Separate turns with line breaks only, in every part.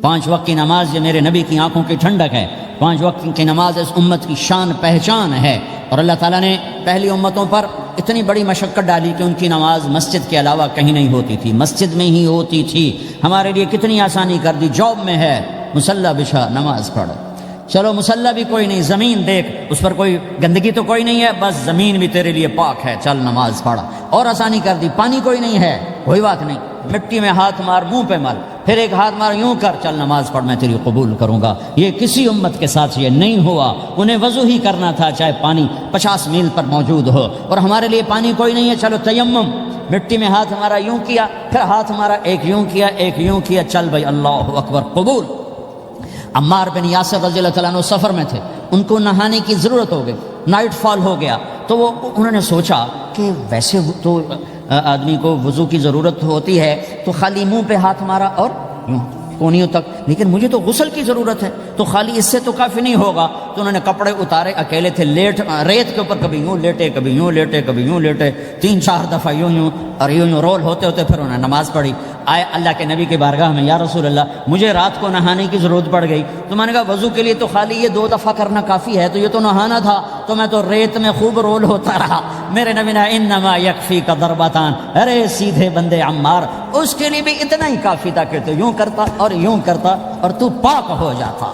5 وقت کی نماز یہ میرے نبی کی آنکھوں کی ٹھنڈک ہے، 5 وقت کی نماز اس امت کی شان پہچان ہے۔ اور اللہ تعالیٰ نے پہلی امتوں پر اتنی بڑی مشقت ڈالی کہ ان کی نماز مسجد کے علاوہ کہیں نہیں ہوتی تھی، مسجد میں ہی ہوتی تھی۔ ہمارے لیے کتنی آسانی کر دی، جاب میں ہے مصلی بچھا نماز پڑھو، چلو مصلی بھی کوئی نہیں، زمین دیکھ اس پر کوئی گندگی تو کوئی نہیں ہے، بس زمین بھی تیرے لیے پاک ہے، چل نماز پڑھا۔ اور آسانی کر دی، پانی کوئی نہیں ہے، کوئی بات نہیں، مٹی میں ہاتھ مار، منہ پہ مل، پھر ایک ہاتھ مار، یوں کر، چل نماز پڑھ، میں تیری قبول کروں گا۔ یہ کسی امت کے ساتھ یہ نہیں ہوا، انہیں وضو ہی کرنا تھا چاہے پانی 50 میل پر موجود ہو، اور ہمارے لیے پانی کوئی نہیں ہے، چلو تیمم، مٹی میں ہاتھ ہمارا یوں کیا، پھر ہاتھ ہمارا ایک یوں کیا ایک یوں کیا، چل بھائی اللہ اکبر قبول۔ عمار بن یاسر رضی اللہ تعالیٰ عنہ سفر میں تھے، ان کو نہانے کی ضرورت ہو گئی، نائٹ فال ہو گیا، تو انہوں نے سوچا کہ ویسے تو آدمی کو وضو کی ضرورت ہوتی ہے تو خالی منہ پہ ہاتھ مارا اور یوں کونیوں تک، لیکن مجھے تو غسل کی ضرورت ہے، تو خالی اس سے تو کافی نہیں ہوگا، تو انہوں نے کپڑے اتارے، اکیلے تھے، ریت کے اوپر کبھی یوں لیٹے کبھی یوں لیٹے کبھی یوں لیٹے، 3-4 دفعہ یوں اور یوں رول ہوتے ہوتے پھر انہوں نے نماز پڑھی۔ آئے اللہ کے نبی کی بارگاہ میں، یا رسول اللہ مجھے رات کو نہانے کی ضرورت پڑ گئی، تو میں نے کہا وضو کے لیے تو خالی یہ 2 دفعہ کرنا کافی ہے، تو یہ تو نہانا تھا، تو میں تو ریت میں خوب رول ہوتا رہا۔ میرے نبی نے انما یکفیک ضربتان، ارے سیدھے بندے عمار، اس کے لیے بھی اتنا ہی کافی تھا کہ تو یوں کرتا اور یوں کرتا اور تو پاک ہو جاتا۔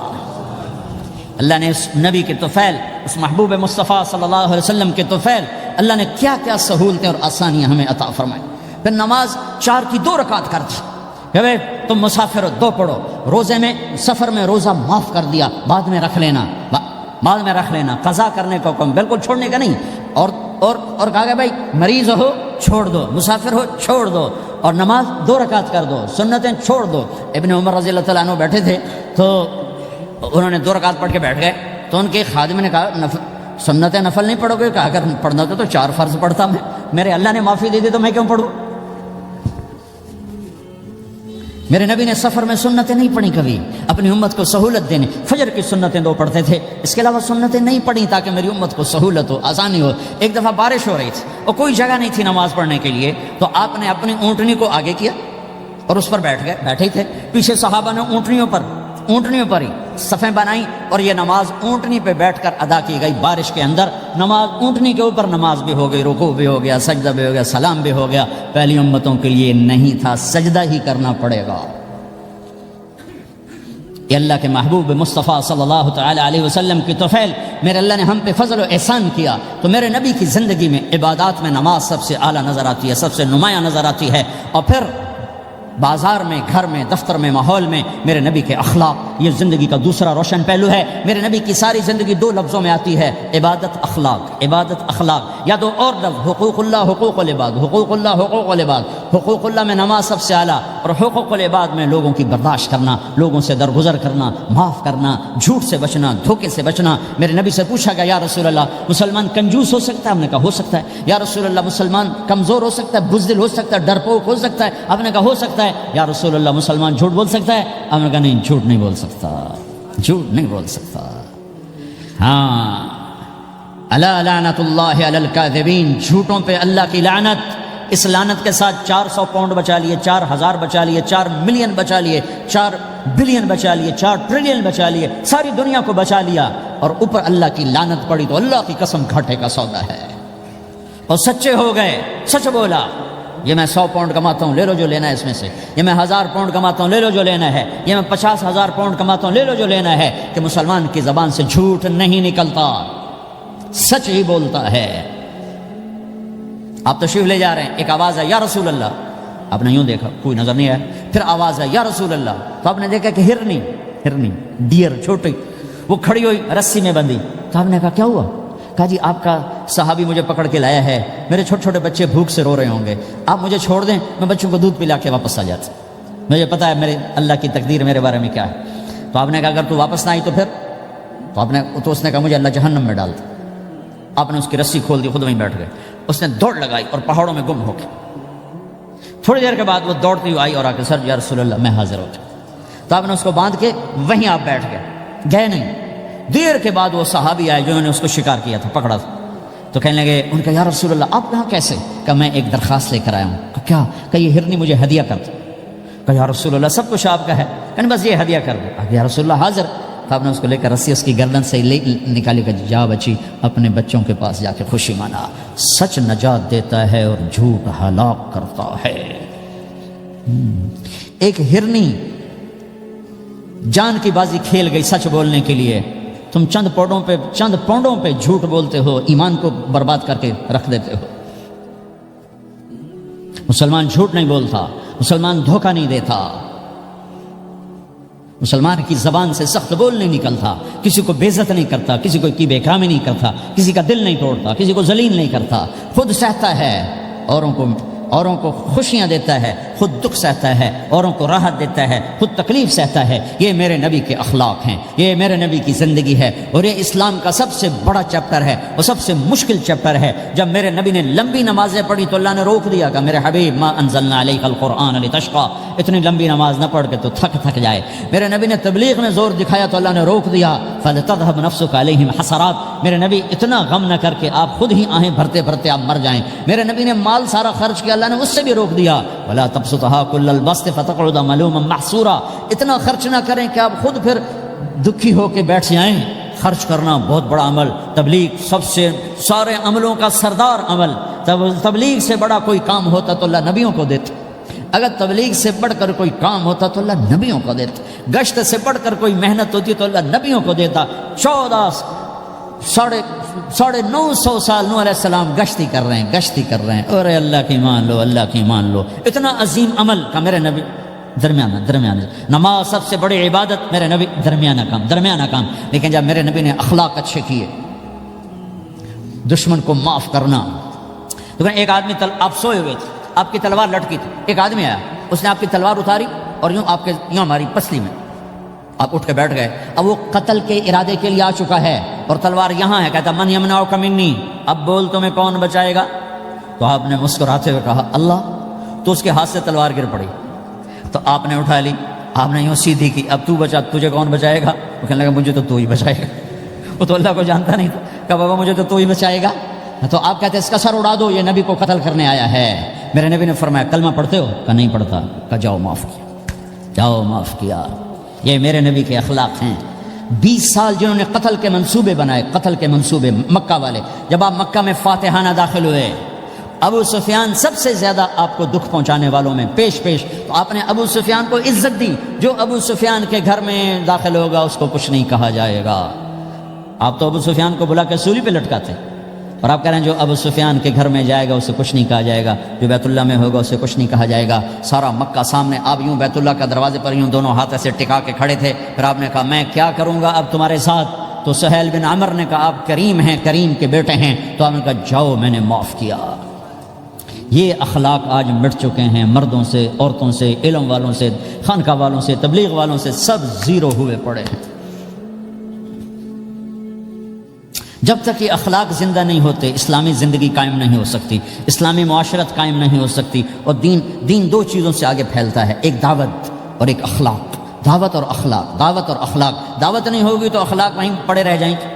اللہ نے اس نبی کے طفیل، اس محبوب مصطفیٰ صلی اللہ علیہ وسلم کے طفیل، اللہ نے کیا کیا سہولتیں اور آسانیاں ہمیں عطا فرمائی۔ پھر نماز 4 کی 2 رکعت کر دی، کہ تم مسافر ہو 2 پڑھو، روزے میں سفر میں روزہ معاف کر دیا، بعد میں رکھ لینا، بعد میں رکھ لینا، قضا کرنے کا حکم، بالکل چھوڑنے کا نہیں، اور کہا کہ بھائی مریض ہو چھوڑ دو، مسافر ہو چھوڑ دو، اور نماز 2 رکعت کر دو، سنتیں چھوڑ دو۔ ابن عمر رضی اللہ تعالیٰ عنہ بیٹھے تھے تو انہوں نے 2 رکعت پڑھ کے بیٹھ گئے، تو ان کے خادم نے کہا سنتیں نفل نہیں پڑھو گے؟ کہا اگر پڑھنا ہوتا تو 4 فرض پڑھتا میں، میرے اللہ نے معافی دے دی تو میں کیوں پڑھوں؟ میرے نبی نے سفر میں سنتیں نہیں پڑھی کبھی، اپنی امت کو سہولت دینے، فجر کی سنتیں 2 پڑھتے تھے، اس کے علاوہ سنتیں نہیں پڑھی تاکہ میری امت کو سہولت ہو، آسانی ہو۔ ایک دفعہ بارش ہو رہی تھی اور کوئی جگہ نہیں تھی نماز پڑھنے کے لیے، تو آپ نے اپنی اونٹنی کو آگے کیا اور اس پر بیٹھ گئے، بیٹھے ہی تھے، پیچھے صحابہ نے اونٹنیوں پر ہی صفیں بنائیں اور یہ نماز اونٹنی پہ بیٹھ کر ادا کی گئی بارش کے اندر۔ نماز اونٹنی کے اوپر نماز بھی ہو گئی، رکوع بھی ہو گیا، سجدہ بھی ہو گیا، سلام بھی ہو گیا۔ پہلی امتوں کے لیے نہیں تھا، سجدہ ہی کرنا پڑے گا۔ یہ اللہ کے محبوب مصطفیٰ صلی اللہ تعالی علیہ وسلم کی طفیل، میرے اللہ نے ہم پہ فضل و احسان کیا، تو میرے نبی کی زندگی میں عبادات میں نماز سب سے اعلیٰ نظر آتی ہے، سب سے نمایاں نظر آتی ہے۔ اور پھر بازار میں، گھر میں، دفتر میں، ماحول میں میرے نبی کے اخلاق، یہ زندگی کا دوسرا روشن پہلو ہے۔ میرے نبی کی ساری زندگی 2 لفظوں میں آتی ہے، عبادت اخلاق، عبادت اخلاق، یا 2 اور لفظ، حقوق اللہ حقوق العباد، حقوق اللہ حقوق العباد۔ حقوق اللہ میں نماز سب سے اعلیٰ، اور حقوق العباد میں لوگوں کی برداشت کرنا، لوگوں سے درگزر کرنا، معاف کرنا، جھوٹ سے بچنا، دھوکے سے بچنا۔ میرے نبی سے پوچھا گیا یا رسول اللہ مسلمان کنجوس ہو سکتا ہے؟ ہم نے کہا ہو سکتا ہے۔ یا رسول اللہ مسلمان کمزور ہو سکتا ہے، بزدل ہو سکتا ہے، ڈرپوک ہو سکتا ہے؟ آپ نے کہا ہو سکتا ہے۔ یا رسول اللہ مسلمان جھوٹ بول سکتا ہے؟ ہم نے کہا نہیں، جھوٹ نہیں بول سکتا، جھوٹ نہیں بول سکتا۔ ہاں، الا لعنت اللہ علی الکاذبین، جھوٹوں پہ اللہ کی لعنت۔ اس لعنت کے ساتھ 400 پاؤنڈ بچا لیے، 4000 بچا لیے، 4 ملین بچا لیے، 4 بلین بچا لیے، 4 ٹریلین بچا لیے، ساری دنیا کو بچا لیا، اور اوپر اللہ کی لعنت پڑی تو اللہ کی قسم گھاٹے کا سودا ہے۔ اور سچے ہو گئے، سچ بولا، یہ میں 100 پاؤنڈ کماتا ہوں، لے لو جو لینا ہے اس میں سے، یہ میں 1000 پاؤنڈ کماتا ہوں، لے لو جو لینا ہے، یہ میں 50,000 پاؤنڈ کماتا ہوں، لے لو جو لینا ہے، کہ مسلمان کی زبان سے جھوٹ نہیں نکلتا، سچ ہی بولتا ہے۔ آپ تشریف لے جا رہے ہیں، ایک آواز ہے یا رسول اللہ، آپ نے یوں دیکھا کوئی نظر نہیں آیا، پھر آواز ہے یا رسول اللہ، تو آپ نے دیکھا کہ ہرنی ڈیئر چھوٹی وہ کھڑی ہوئی رسی میں بندھی، تو آپ نے کہا کیا ہوا؟ کہا جی آپ کا صحابی مجھے پکڑ کے لایا ہے، میرے چھوٹے چھوٹے بچے بھوک سے رو رہے ہوں گے، آپ مجھے چھوڑ دیں، میں بچوں کو دودھ پلا کے واپس آ جاتا، مجھے پتا ہے میرے اللہ کی تقدیر میرے بارے میں کیا ہے۔ تو آپ نے کہا اگر تو واپس نہ آئی تو پھر؟ تو اس نے کہا مجھے اللہ جہنم میں ڈال دے۔ آپ نے اس کی رسی کھول دی، خود وہیں بیٹھ گئے، اس نے دوڑ لگائی اور پہاڑوں میں گم ہو گیا۔ تھوڑی دیر کے بعد وہ دوڑتی ہوئی آئی اور آ کے سر یا رسول اللہ میں حاضر ہو جاؤں، تو آپ نے اس کو باندھ کے وہیں آپ بیٹھ گئے نہیں۔ دیر کے بعد وہ صحابی آئے جنہوں نے اس کو شکار کیا تھا، پکڑا تھا، تو کہنے لگے، ان کا یا رسول اللہ آپ یہاں کیسے؟ کہا میں ایک درخواست لے کر آیا ہوں۔ کہا کیا؟ کہ یہ ہرنی مجھے ہدیہ کر دو۔ کہا یا رسول اللہ سب کچھ آپ کا ہے، کہنے بس یہ ہدیہ کر دو۔ یا رسول اللہ حاضر۔ تو آپ نے اس کو لے کر رسی اس کی گردن سے نکالی کہ جا بچی اپنے بچوں کے پاس جا کے خوشی منا، سچ نجات دیتا ہے اور جھوٹ ہلاک کرتا ہے۔ ایک ہرنی جان کی بازی کھیل گئی سچ بولنے کے لیے، تم چند پونڈوں پہ جھوٹ بولتے ہو، ایمان کو برباد کر کے رکھ دیتے ہو۔ مسلمان جھوٹ نہیں بولتا، مسلمان دھوکہ نہیں دیتا، مسلمان کی زبان سے سخت بول نہیں نکلتا، کسی کو بے عزت نہیں کرتا، کسی کو کی بے اکرامی نہیں کرتا، کسی کا دل نہیں توڑتا، کسی کو ذلیل نہیں کرتا، خود سہتا ہے، اوروں کو خوشیاں دیتا ہے، خود دکھ سہتا ہے، اوروں کو راحت دیتا ہے، خود تکلیف سہتا ہے۔ یہ میرے نبی کے اخلاق ہیں، یہ میرے نبی کی زندگی ہے، اور یہ اسلام کا سب سے بڑا چیپٹر ہے اور سب سے مشکل چیپٹر ہے۔ جب میرے نبی نے لمبی نمازیں پڑھی تو اللہ نے روک دیا کہ میرے حبیب ما انزلنا علیک القرآن لتشقى، اتنی لمبی نماز نہ پڑھ کے تو تھک جائے۔ میرے نبی نے تبلیغ میں زور دکھایا تو اللہ نے روک دیا، فلتذهب نفسك علیہم حسرات، میرے نبی اتنا غم نہ کر کے آپ خود ہی آہیں بھرتے بھرتے آپ مر جائیں۔ میرے نبی نے مال سارا خرچ کیا، اللہ نے اس سے بھی روک دیا، ولا تبسطها كل البسط فتقعد ملوما محسورا، اتنا خرچ نہ کریں کہ آپ خود پھر دکھی ہو کے بیٹھ جائیں۔ خرچ کرنا بہت بڑا عمل، تبلیغ سب سے سارے عملوں کا سردار عمل، تبلیغ سے بڑا کوئی کام ہوتا تو اللہ نبیوں کو دیتا، اگر تبلیغ سے بڑھ کر کوئی کام ہوتا تو اللہ نبیوں کو دیتا، گشت سے بڑھ کر کوئی محنت ہوتی تو اللہ نبیوں کو دیتا۔ 950 سال نوح علیہ السلام گشتی کر رہے ہیں، اور اللہ کی مان لو، اتنا عظیم عمل کا میرے نبی درمیانہ نماز سب سے بڑی عبادت، میرے نبی درمیانہ کام، لیکن جب میرے نبی نے اخلاق اچھے کیے، دشمن کو معاف کرنا۔ تو ایک آدمی آپ سوئے ہوئے تھے، آپ کی تلوار لٹکی تھی، ایک آدمی آیا، اس نے آپ کی تلوار اتاری اور یوں ماری پسلی میں، آپ اٹھ کے بیٹھ گئے۔ اب وہ قتل کے ارادے کے لیے آ چکا ہے اور تلوار یہاں ہے، کہتا من یمنعک منی، اب بول تمہیں کون بچائے گا؟ تو آپ نے مسکراتے ہوئے کہا اللہ، تو اس کے ہاتھ سے تلوار گر پڑی، تو آپ نے اٹھا لی، آپ نے یوں سیدھی کی، اب تو بچا، تجھے کون بچائے گا؟ وہ کہنے لگا مجھے تو ہی بچائے گا، وہ تو اللہ کو جانتا نہیں تھا، کہا بابا مجھے تو ہی بچائے گا۔ تو آپ کہتے ہیں اس کا سر اڑا دو، یہ نبی کو قتل کرنے آیا ہے۔ میرے نبی نے فرمایا کلمہ پڑھتے ہو؟ کہا نہیں پڑھتا۔ کہا جاؤ معاف کیا۔ یہ میرے نبی کے اخلاق ہیں۔ 20 سال جنہوں نے قتل کے منصوبے بنائے، قتل کے منصوبے، مکہ والے، جب آپ مکہ میں فاتحانہ داخل ہوئے، ابو سفیان سب سے زیادہ آپ کو دکھ پہنچانے والوں میں پیش، تو آپ نے ابو سفیان کو عزت دی۔ جو ابو سفیان کے گھر میں داخل ہوگا اس کو کچھ نہیں کہا جائے گا۔ آپ تو ابو سفیان کو بلا کے سولی پہ لٹکاتے، اور آپ کہہ رہے ہیں جو ابو سفیان کے گھر میں جائے گا اسے کچھ نہیں کہا جائے گا، جو بیت اللہ میں ہوگا اسے کچھ نہیں کہا جائے گا۔ سارا مکہ سامنے، آپ یوں بیت اللہ کا دروازے پر یوں دونوں ہاتھ ایسے ٹکا کے کھڑے تھے، پھر آپ نے کہا میں کیا کروں گا اب تمہارے ساتھ؟ تو سہیل بن عمر نے کہا آپ کریم ہیں، کریم کے بیٹے ہیں، تو آپ نے کہا جاؤ میں نے معاف کیا۔ یہ اخلاق آج مٹ چکے ہیں، مردوں سے، عورتوں سے، علم والوں سے، خانقاہ والوں سے، تبلیغ والوں سے، سب زیرو ہوئے پڑے ہیں۔ جب تک یہ اخلاق زندہ نہیں ہوتے اسلامی زندگی قائم نہیں ہو سکتی، اسلامی معاشرت قائم نہیں ہو سکتی، اور دین دو چیزوں سے آگے پھیلتا ہے، ایک دعوت اور ایک اخلاق۔ دعوت اور اخلاق، دعوت نہیں ہوگی تو اخلاق وہیں پڑے رہ جائیں گے،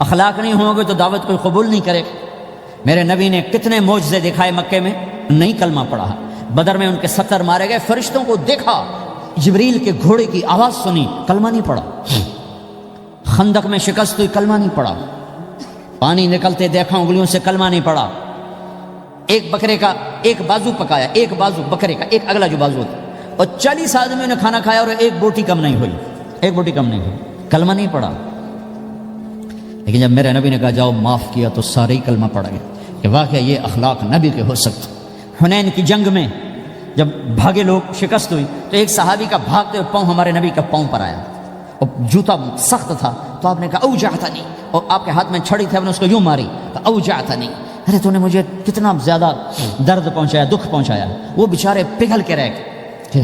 اخلاق نہیں ہوں گے تو دعوت کوئی قبول نہیں کرے۔ میرے نبی نے کتنے معجزے دکھائے مکے میں، نہیں کلمہ پڑھا۔ بدر میں ان کے 70 مارے گئے، فرشتوں کو دیکھا، جبریل کے گھوڑے کی آواز سنی، کلمہ نہیں پڑھا۔ خندق میں شکست ہوئی، کلمہ نہیں پڑھا۔ پانی نکلتے دیکھا انگلیوں سے، کلمہ نہیں پڑھا۔ ایک بکرے کا ایک بازو پکایا، ایک بازو بکرے کا، ایک اگلا جو بازو ہوتا، اور 40 آدمیوں نے کھانا کھایا اور ایک بوٹی کم نہیں ہوئی، کلمہ نہیں پڑھا۔ لیکن جب میرے نبی نے کہا جاؤ معاف کیا تو سارے ہی کلمہ پڑھ گئے کہ واقعہ یہ اخلاق نبی کے ہو سکتے۔ حنین کی جنگ میں جب بھاگے لوگ، شکست ہوئی، تو ایک صحابی کا بھاگتے ہوئے پاؤں ہمارے نبی کا پاؤں پر آیا، اور جوتا سخت تھا، تو آپ نے کہا اوجعتنی، اور آپ کے ہاتھ میں چھڑی تھی، آپ نے اس کو یوں ماری، کہا اوجعتنی، ارے تو نے مجھے کتنا زیادہ درد پہنچایا، دکھ پہنچایا۔ وہ بیچارے پگھل کے رہ گئے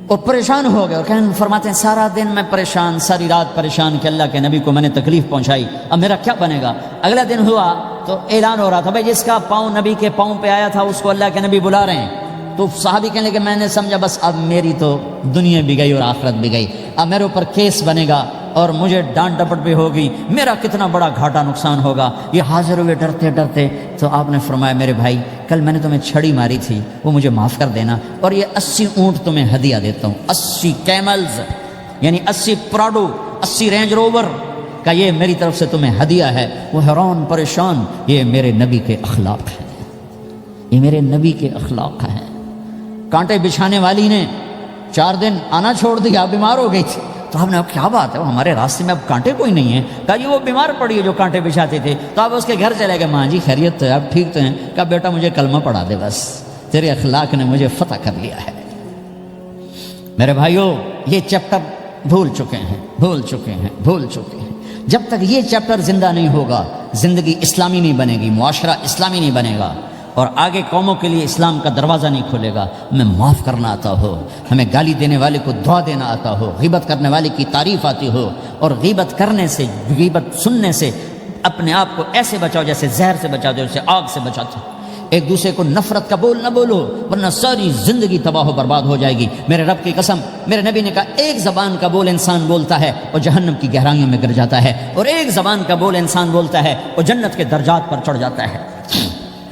اور پریشان ہو گئے، اور فرماتے ہیں سارا دن میں پریشان، ساری رات پریشان کہ اللہ کے نبی کو میں نے تکلیف پہنچائی، اب میرا کیا بنے گا؟ اگلا دن ہوا تو اعلان ہو رہا تھا بھائی جس کا پاؤں نبی کے پاؤں پہ آیا تھا اس کو اللہ کے نبی بلا رہے ہیں۔ تو صحابی کہنے لگے میں نے سمجھا بس اب میری تو دنیا بھی گئی اور آخرت بھی گئی، اب میرے اوپر کیس بنے گا اور مجھے ڈانٹ ڈپٹ بھی ہوگی، میرا کتنا بڑا گھاٹا نقصان ہوگا۔ یہ حاضر ہوئے ڈرتے ڈرتے، تو آپ نے فرمایا میرے بھائی کل میں نے تمہیں چھڑی ماری تھی، وہ مجھے معاف کر دینا، اور یہ 80 اونٹ تمہیں ہدیہ دیتا ہوں، 80 کیملز یعنی 80 پراڈو، 80 رینج روور کا یہ میری طرف سے تمہیں ہدیہ ہے۔ وہ حیران پریشان، یہ میرے نبی کے اخلاق ہیں، یہ میرے نبی کے اخلاق ہیں۔ کانٹے بچھانے والی نے 4 دن آنا چھوڑ دیا، بیمار ہو گئی تھی، تو آپ نے کیا بات ہے، وہ ہمارے راستے میں اب کانٹے کوئی نہیں ہیں؟ کہا جی وہ بیمار پڑی ہے جو کانٹے بچھاتے تھے۔ تو آپ اس کے گھر چلے گئے، ماں جی خیریت تو ہے، آپ ٹھیک تو ہیں؟ کہا بیٹا مجھے کلمہ پڑھا دے، بس تیرے اخلاق نے مجھے فتح کر لیا ہے۔ میرے بھائیوں یہ چیپٹر بھول چکے ہیں، بھول چکے ہیں، بھول چکے ہیں۔ جب تک یہ چیپٹر زندہ نہیں ہوگا زندگی اسلامی نہیں بنے گی، معاشرہ اسلامی نہیں بنے گا، اور آگے قوموں کے لیے اسلام کا دروازہ نہیں کھلے گا۔ ہمیں معاف کرنا آتا ہو، ہمیں گالی دینے والے کو دعا دینا آتا ہو، غیبت کرنے والے کی تعریف آتی ہو، اور غیبت کرنے سے، غیبت سننے سے اپنے آپ کو ایسے بچاؤ جیسے زہر سے بچاتے ہو، جیسے آگ سے بچاتے ہو۔ ایک دوسرے کو نفرت کا بول نہ بولو، ورنہ ساری زندگی تباہ و برباد ہو جائے گی۔ میرے رب کی قسم، میرے نبی نے کہا ایک زبان کا بول انسان بولتا ہے اور جہنم کی گہرائیوں میں گر جاتا ہے، اور ایک زبان کا بول انسان بولتا ہے اور جنت کے درجات پر چڑھ جاتا ہے۔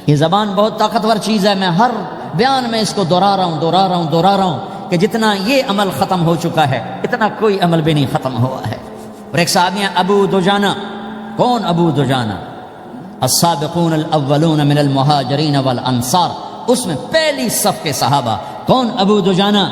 یہ زبان بہت طاقتور چیز ہے، میں ہر بیان میں اس کو دہرا رہا ہوں کہ جتنا یہ عمل ختم ہو چکا ہے اتنا کوئی عمل بھی نہیں ختم ہوا ہے۔ اور ایک صحابی ہیں ابو دجانہ۔ کون ابو دجانہ؟ السابقون الاولون من المہاجرین والانصار، اس میں پہلی صف کے صحابہ۔ کون ابو دجانہ؟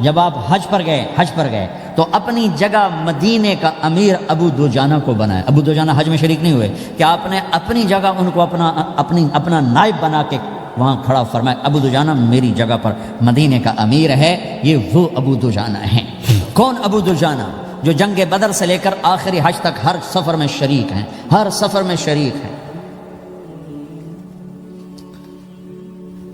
جب آپ حج پر گئے تو اپنی جگہ مدینے کا امیر ابو دجانہ کو بنایا۔ ابو دجانہ حج میں شریک نہیں ہوئے، کہ آپ نے اپنی جگہ ان کو اپنا نائب بنا کے وہاں کھڑا فرمایا ابو دجانہ میری جگہ پر مدینے کا امیر ہے۔ یہ وہ ابو دجانہ ہیں۔ کون ابو دجانہ؟ جو جنگ بدر سے لے کر آخری حج تک ہر سفر میں شریک ہیں، ہر سفر میں شریک ہیں۔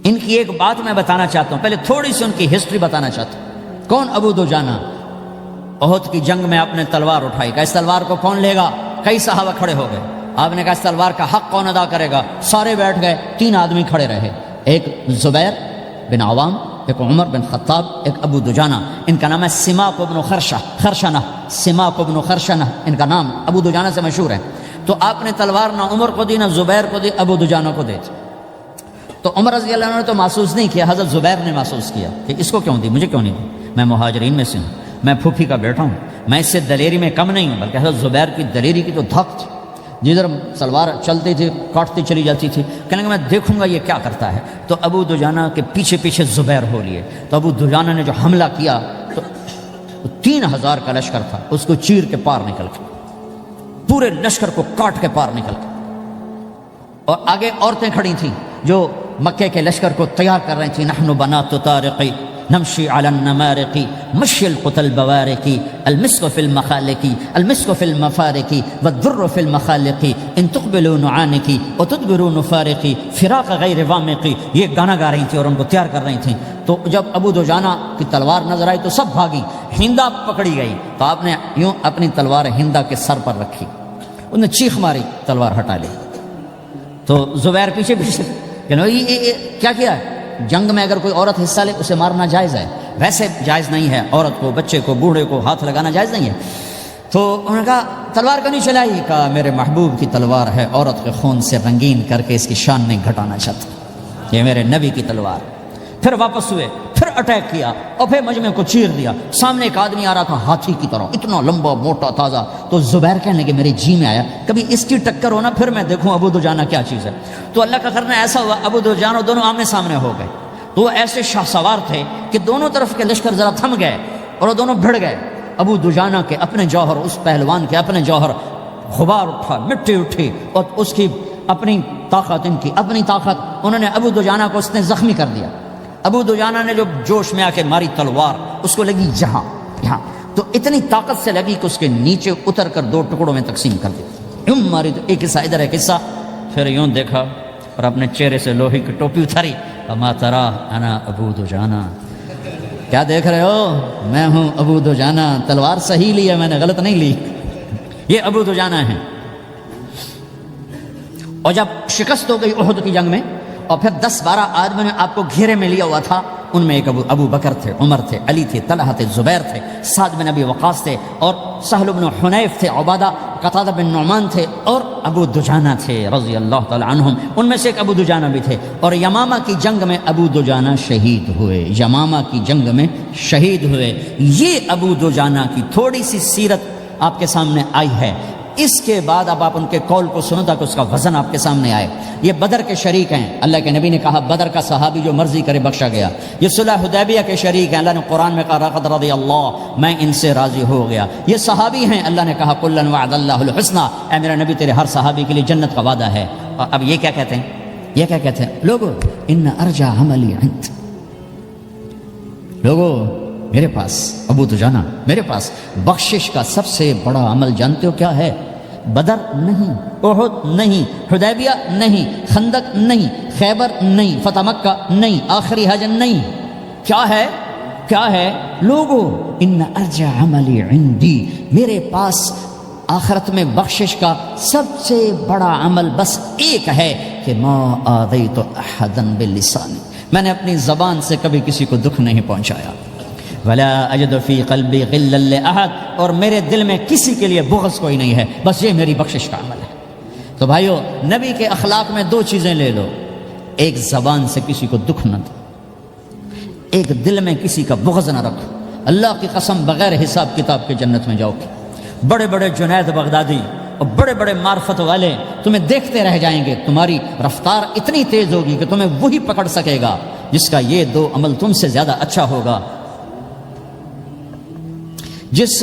ان کی ایک بات میں بتانا چاہتا ہوں، پہلے تھوڑی سی ان کی ہسٹری بتانا چاہتا ہوں۔ کون ابو دجانہ؟ احد کی جنگ میں آپ نے تلوار اٹھائی، کہا اس تلوار کو کون لے گا؟ کئی صحابہ کھڑے ہو گئے۔ آپ نے کہا اس تلوار کا حق کون ادا کرے گا؟ سارے بیٹھ گئے، 3 آدمی کھڑے رہے، ایک زبیر بن عوام، ایک عمر بن خطاب، ایک ابو دجانہ۔ ان کا نام ہے سماک بن خرشنہ، سماک بن خرشنہ ان کا نام ابو دجانہ سے مشہور ہے۔ تو آپ نے تلوار نہ عمر کو دی، نہ زبیر کو دی، ابو دجانہ کو دی۔ تو عمر رضی اللہ عنہ نے تو محسوس نہیں کیا، حضرت زبیر نے محسوس کیا کہ اس کو کیوں دی، مجھے کیوں نہیں دی؟ میں مہاجرین میں سے ہوں، میں پھوپھی کا بیٹا ہوں، میں اس سے دلیری میں کم نہیں ہوں۔ بلکہ حضرت زبیر کی دلیری کی تو دھک تھی، جدھر سلوار چلتی تھی کاٹتی چلی جاتی تھی، کہنے لگا میں دیکھوں گا یہ کیا کرتا ہے۔ تو ابو دجانہ کے پیچھے پیچھے زبیر ہو لیے۔ تو ابو دجانہ نے جو حملہ کیا تو 3000 کا لشکر تھا، اس کو چیر کے پار نکل کے، پورے لشکر کو کاٹ کے پار نکل کے، اور آگے عورتیں کھڑی تھیں جو مکے کے لشکر کو تیار کر رہی تھی۔ نحن بنات طارقی نمشی علی النمارق مشی القتل بوارق المسک فی المخالق المسک فی المفارق والدر فی المخالق ان تقبلوا نعانق وتدبروا نفارق فراق غیر وامق۔ یہ گانا گا رہی تھی اور ان کو تیار کر رہی تھیں۔ تو جب ابو دجانہ کی تلوار نظر آئی تو سب بھاگی، ہندا پکڑی گئی، تو آپ نے یوں اپنی تلوار ہندا کے سر پر رکھی، انہوں نے چیخ ماری، تلوار ہٹا لی۔ تو زبیر پیچھے پیچھے کہ کیا کیا ہے؟ جنگ میں اگر کوئی عورت حصہ لے اسے مارنا جائز ہے، ویسے جائز نہیں ہے، عورت کو، بچے کو، بوڑھے کو ہاتھ لگانا جائز نہیں ہے۔ تو انہوں نے کہا تلوار کیوں نہیں چلائی؟ کہا میرے محبوب کی تلوار ہے، عورت کے خون سے رنگین کر کے اس کی شان نہیں گھٹانا چاہتا، یہ میرے نبی کی تلوار۔ پھر واپس ہوئے، پھر اٹیک کیا اور پھر مجمع کو چیر دیا۔ سامنے ایک آدمی آ رہا تھا ہاتھی کی طرح، اتنا لمبا موٹا تازہ۔ تو زبیر کہنے لگے میرے جی میں آیا کبھی اس کی ٹکر ہونا، پھر میں دیکھوں ابو دجانہ کیا چیز ہے۔ تو اللہ کا کرنا ایسا ہوا، ابو دجانہ دونوں آمنے سامنے ہو گئے۔ تو وہ ایسے شاہ سوار تھے کہ دونوں طرف کے لشکر ذرا تھم گئے اور وہ دونوں بھڑ گئے۔ ابو دجانہ کے اپنے جوہر، اس پہلوان کے اپنے جوہر، غبار اٹھا، مٹی اٹھی، اور اس کی اپنی طاقت، ان کی اپنی طاقت، انہوں نے ابو دجانہ کو اس نے زخمی کر دیا۔ ابو دجانہ نے جو جوش میں آ کے ماری تلوار، اس کو لگی یہاں، تو اتنی طاقت سے لگی کہ اس کے نیچے اتر کر 2 ٹکڑوں میں تقسیم کر دی۔ یوں ماری تو ایک حصہ ادھر، ایک حصہ، پھر یوں دیکھا اور اپنے چہرے سے لوہے کی ٹوپی اتاری، اما ترا انا ابو دجانہ، کیا دیکھ رہے ہو؟ میں ہوں ابو دجانہ، تلوار صحیح لی ہے میں نے، غلط نہیں لی۔ یہ ابو دجانہ ہیں۔ اور جب شکست ہو گئی احد کی جنگ میں، اور پھر 10-12 آدمی نے آپ کو گھیرے میں لیا ہوا تھا، ان میں ایک ابو بکر تھے، عمر تھے، علی تھے، طلحہ تھے، زبیر تھے، سعد بن ابی وقاص تھے، اور سہل بن حنیف تھے، عبادہ قتادہ بن نعمان تھے، اور ابو دجانہ تھے رضی اللہ تعالی عنہم، ان میں سے ایک ابو دجانہ بھی تھے، اور یمامہ کی جنگ میں ابو دجانہ شہید ہوئے، یمامہ کی جنگ میں شہید ہوئے۔ یہ ابو دجانہ کی تھوڑی سی سیرت آپ کے سامنے آئی ہے۔ اس کے بعد اب آپ ان کے قول کو سنو تاکہ اس کا وزن آپ کے سامنے آئے۔ یہ بدر کے شریک ہیں، اللہ کے نبی نے کہا بدر کا صحابی جو مرضی کرے بخشا گیا۔ یہ صلح حدیبیہ کے شریک ہیں، اللہ نے قرآن میں کہا لقد رضی اللہ، میں ان سے راضی ہو گیا۔ یہ صحابی ہیں، اللہ نے کہا کلا وعد اللہ الحسنى، اے میرا نبی تیرے ہر صحابی کے لیے جنت کا وعدہ ہے۔ اور اب یہ کیا کہتے ہیں؟ یہ کیا کہتے ہیں لوگو؟ ان ارجع عملی عند، لوگو میرے پاس، ابو دجانہ میرے پاس بخشش کا سب سے بڑا عمل جانتے ہو کیا ہے؟ بدر نہیں، احد نہیں، حدیبیہ نہیں، خندق نہیں، خیبر نہیں، فتح مکہ نہیں، آخری حج نہیں، کیا ہے؟ کیا ہے لوگو؟ ان ارجع عملی عندی، میرے پاس آخرت میں بخشش کا سب سے بڑا عمل بس ایک ہے کہ ما آذیت احدا بلسانی، میں نے اپنی زبان سے کبھی کسی کو دکھ نہیں پہنچایا۔ ولا اجد فی قلبی غلا لاحد، اور میرے دل میں کسی کے لیے بغض کوئی نہیں ہے، بس یہ میری بخشش کا عمل ہے۔ تو بھائیو، نبی کے اخلاق میں دو چیزیں لے لو، ایک زبان سے کسی کو دکھ نہ دو، ایک دل میں کسی کا بغض نہ رکھو۔ اللہ کی قسم بغیر حساب کتاب کے جنت میں جاؤ گے۔ بڑے بڑے جنید بغدادی اور بڑے بڑے معرفت والے تمہیں دیکھتے رہ جائیں گے، تمہاری رفتار اتنی تیز ہوگی کہ تمہیں وہی پکڑ سکے گا جس کا یہ دو عمل تم سے زیادہ اچھا ہوگا۔ جس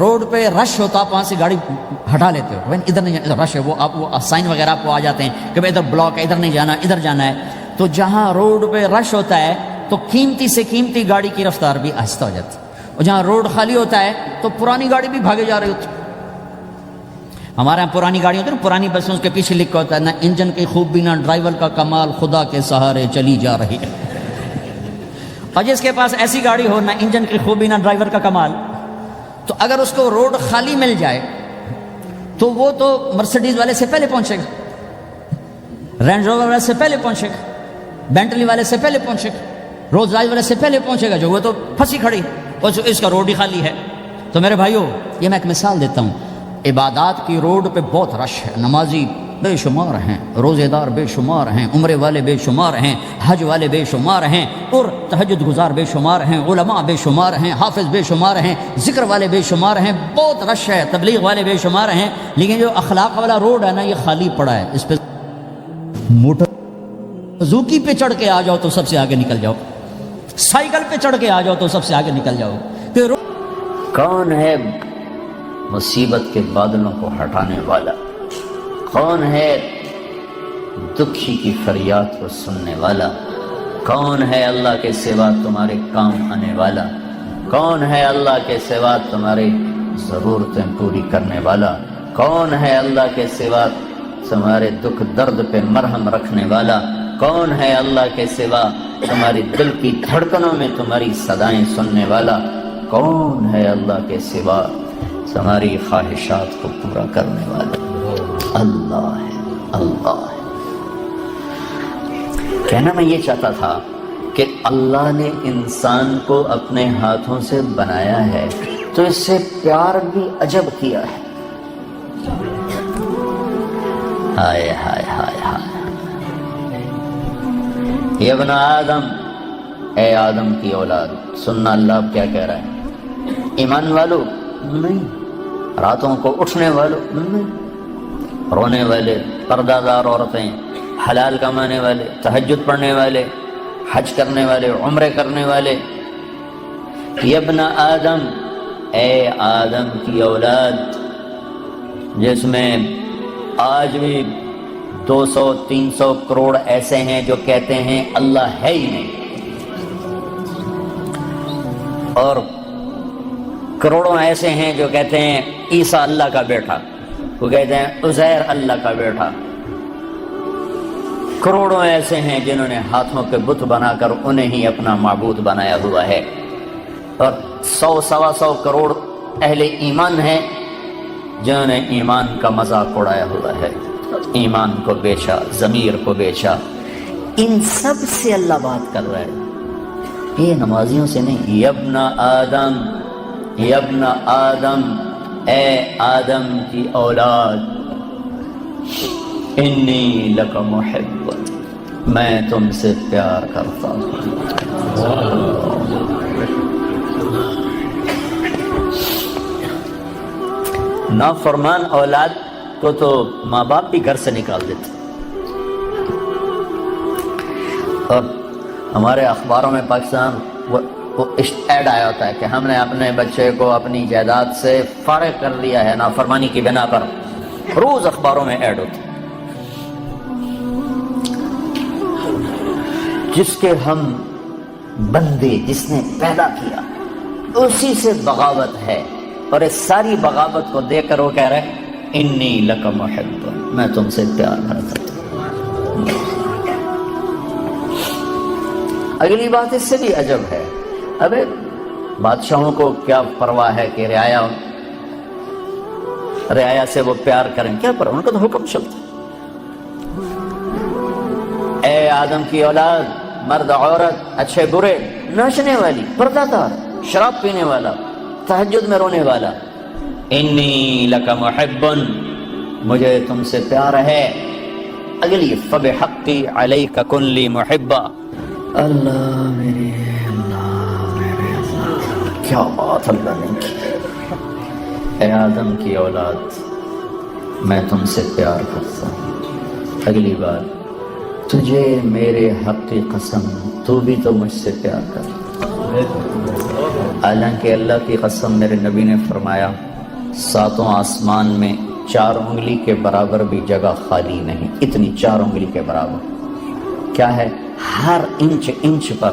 روڈ پہ رش ہوتا آپ وہاں سے گاڑی ہٹا لیتے ہو، ادھر نہیں جانا، رش ہے، وہ سائن وغیرہ آپ کو آ جاتے ہیں کہ بھائی ادھر بلاک ہے، ادھر نہیں جانا، ادھر جانا ہے۔ تو جہاں روڈ پہ رش ہوتا ہے تو قیمتی سے قیمتی گاڑی کی رفتار بھی آہستہ ہو جاتی ہے، اور جہاں روڈ خالی ہوتا ہے تو پرانی گاڑی بھی بھاگے جا رہی ہوتی ہے۔ ہمارے یہاں پرانی گاڑی ہوتی ہے نا، پرانی بسوں اس کے پیچھے لکھا ہوتا ہے نہ انجن کی خوبی نہ ڈرائیور کا کمال، خدا کے سہارے چلی جا رہی ہے۔ اور جس کے پاس ایسی گاڑی ہو، نہ انجن کی خوبی نہ ڈرائیور کا کمال، تو اگر اس کو روڈ خالی مل جائے تو وہ تو مرسڈیز والے سے پہلے پہنچے گا، رینج روور والے سے پہلے پہنچے گا، بینٹلی والے سے پہلے پہنچے گا، رولز رائس والے سے پہلے پہنچے گا، جو وہ تو پھنسی کھڑی اور اس کا روڈ ہی خالی ہے۔ تو میرے بھائیو، یہ میں ایک مثال دیتا ہوں، عبادات کی روڈ پہ بہت رش ہے، نمازی بے شمار ہیں، روزے دار بے شمار ہیں، عمرے والے بے شمار ہیں، حج والے بے شمار ہیں، اور تہجد گزار بے شمار ہیں، علماء بے شمار ہیں، حافظ بے شمار ہیں، ذکر والے بے شمار ہیں، بہت رش ہے، تبلیغ والے بے شمار ہیں، لیکن جو اخلاق والا روڈ ہے نا، یہ خالی پڑا ہے۔ اس پہ موٹر زوکی پہ چڑھ کے آ جاؤ تو سب سے آگے نکل جاؤ، سائیکل پہ چڑھ کے آ جاؤ تو سب سے آگے نکل جاؤ۔ کون ہے مصیبت کے بادلوں کو ہٹانے والا؟ کون ہے دکھی کی فریاد کو سننے والا؟ کون ہے اللہ کے سوا تمہارے کام آنے والا؟ کون ہے اللہ کے سوا تمہاری ضرورتیں پوری کرنے والا؟ کون ہے اللہ کے سوا تمہارے دکھ درد پہ مرہم رکھنے والا؟ کون ہے اللہ کے سوا تمہاری دل کی دھڑکنوں میں تمہاری صدائیں سننے والا؟ کون ہے اللہ کے سوا تمہاری خواہشات کو پورا کرنے والا؟ اللہ ہے، اللہ ہے۔ کہنا میں یہ چاہتا تھا کہ اللہ نے انسان کو اپنے ہاتھوں سے بنایا ہے تو اس سے پیار بھی عجب کیا ہے۔ ہائے ہائے ہائے ہائے، یہ ابن آدم، اے آدم کی اولاد، سننا اللہ اب کیا کہہ رہا ہے؟ ایمان والو نہیں، راتوں کو اٹھنے والو نہیں، رونے والے، پردہ دار عورتیں، حلال کمانے والے، تہجد پڑھنے والے، حج کرنے والے، عمرے کرنے والے، یا ابن آدم، اے آدم کی اولاد، جس میں آج بھی 200-300 کروڑ ایسے ہیں جو کہتے ہیں اللہ ہے ہی نہیں، اور کروڑوں ایسے ہیں جو کہتے ہیں عیسیٰ اللہ کا بیٹا، وہ کہتے ہیں عزیر اللہ کا بیٹا، کروڑوں ایسے ہیں جنہوں نے ہاتھوں کے بت بنا کر انہیں ہی اپنا معبود بنایا ہوا ہے، اور 100-125 کروڑ اہل ایمان ہیں جنہوں نے ایمان کا مذاق اڑایا ہوا ہے، ایمان کو بیچا، ضمیر کو بیچا۔ ان سب سے اللہ بات کر رہا ہے، یہ نمازیوں سے نہیں. یبن آدم، یبن آدم، اے آدم کی اولاد، انی لک محب، میں تم سے پیار کرتا ہوں. نافرمان اولاد کو تو ماں باپ بھی گھر سے نکال دیتے. اور ہمارے اخباروں میں پاکستان وہ ایڈ آیا ہوتا ہے کہ ہم نے اپنے بچے کو اپنی جائیداد سے فارغ کر دیا ہے نافرمانی کی بنا پر. روز اخباروں میں ایڈ ہوتا ہے. جس کے ہم بندے، جس نے پیدا کیا، اسی سے بغاوت ہے. اور اس ساری بغاوت کو دیکھ کر وہ کہہ رہے انی لک محب، میں تم سے پیار کرتا ہوں. اگلی بات اس سے بھی عجب ہے. ابے بادشاہوں کو کیا پرواہ ہے کہ رعایا سے وہ پیار کریں؟ کیا پرواہ، ان کا تو حکم چلتا. اے آدم کی اولاد، مرد عورت، اچھے برے، ناچنے والی، پردہ دار، شراب پینے والا، تہجد میں رونے والا، انی لک محب، مجھے تم سے پیار ہے. اگلی فبحقی علیک کن لی محبا. اللہ میرے اللہ، کیا بات اللہ نے کی. اے آدم کی اولاد، میں تم سے پیار کرتا ہوں. اگلی بات، تجھے میرے حق کی قسم، تو بھی تو مجھ سے پیار کر. حالانکہ اللہ کی قسم، میرے نبی نے فرمایا 7 آسمان میں 4 انگلی کے برابر بھی جگہ خالی نہیں. اتنی 4 انگلی کے برابر کیا ہے؟ ہر انچ انچ پر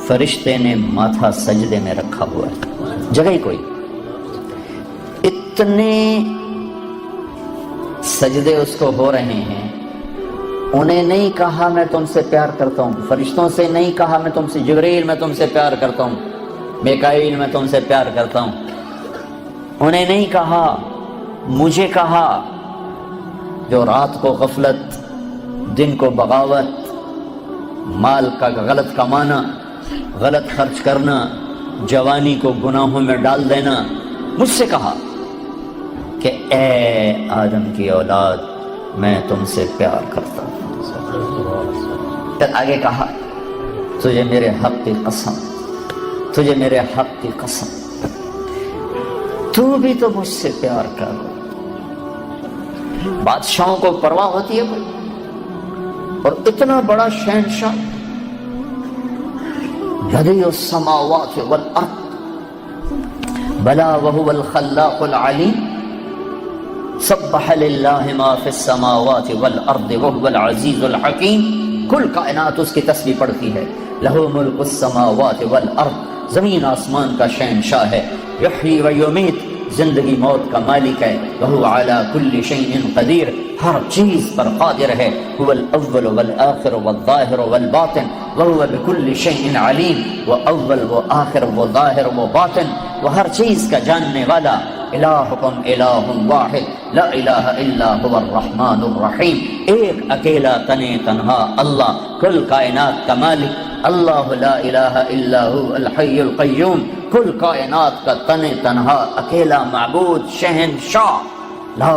فرشتے نے ماتھا سجدے میں رکھا ہوا ہے، جگہ ہی کوئی. اتنے سجدے اس کو ہو رہے ہیں. انہیں نہیں کہا میں تم سے پیار کرتا ہوں، فرشتوں سے نہیں کہا میں تم سے، جبریل میں تم سے پیار کرتا ہوں، میکائیل میں تم سے پیار کرتا ہوں. انہیں نہیں کہا، مجھے کہا. جو رات کو غفلت، دن کو بغاوت، مال کا غلط کمانا، غلط خرچ کرنا، جوانی کو گناہوں میں ڈال دینا، مجھ سے کہا کہ اے آدم کی اولاد، میں تم سے پیار کرتا ہوں. پھر آگے کہا تجھے میرے حق کی قسم، تجھے میرے حق کی قسم، تو بھی تو مجھ سے پیار کر. بادشاہوں کو پرواہ ہوتی ہے کوئی؟ اور اتنا بڑا شہنشاہ، بدیع السماوات والارض، بلا وهو الخلاق العلیم، سبح للہ ما فی السماوات والارض وهو العزیز الحکیم. کل کائنات اس کی تسبیح پڑھتی ہے. لہ ملک السماوات والارض، زمین آسمان کا شہنشاہ ہے. یحیی و یمیت، زندگی موت کا مالک ہے. وہو علی کل شیء قدیر، ہر چیز پر قادر ہے. هو الاول والآخر والظاہر والباطن وہو بکل شیء علیم. وہ اول، وہ آخر، وہ ظاہر، وہ باطن، وہ ہر چیز کا جاننے والا. الہکم الہ واحد لا الہ الا هو الرحمن الرحیم. ایک اکیلا تنے تنہا اللہ، کل کائنات کا مالک اللہ، لا الہ الا هو الحی القیوم. کل کائنات کا تنے تنہا اکیلا معبود، شہنشاہ، لا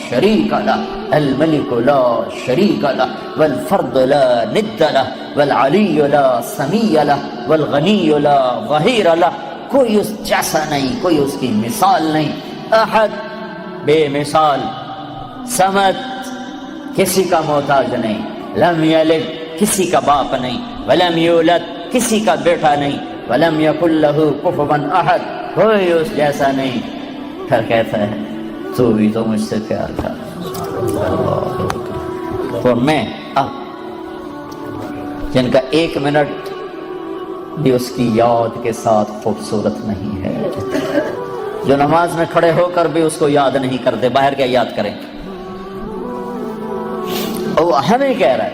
شریک لہ، الملک لا شریک لہ، والفرد لا ند لہ، والعلی لا سمیع لہ، والغنی لا ظہیر لہ. کوئی اس جیسا نہیں، کوئی اس کی مثال نہیں. احد، بے مثال. صمد، کسی کا محتاج نہیں. لم یلد، کسی کا باپ نہیں. ولم یولد، کسی کا بیٹا نہیں. ولم یکن لہ کفوا احد، کوئی اس جیسا نہیں. پھر کہتا ہے تو بھی تو مجھ سے پیار کر. اور میں اب جن کا 1 منٹ بھی اس کی یاد کے ساتھ خوبصورت نہیں ہے، جو نماز میں کھڑے ہو کر بھی اس کو یاد نہیں کرتے، باہر کیا یاد کریں. وہ ہمیں کہہ رہا ہے.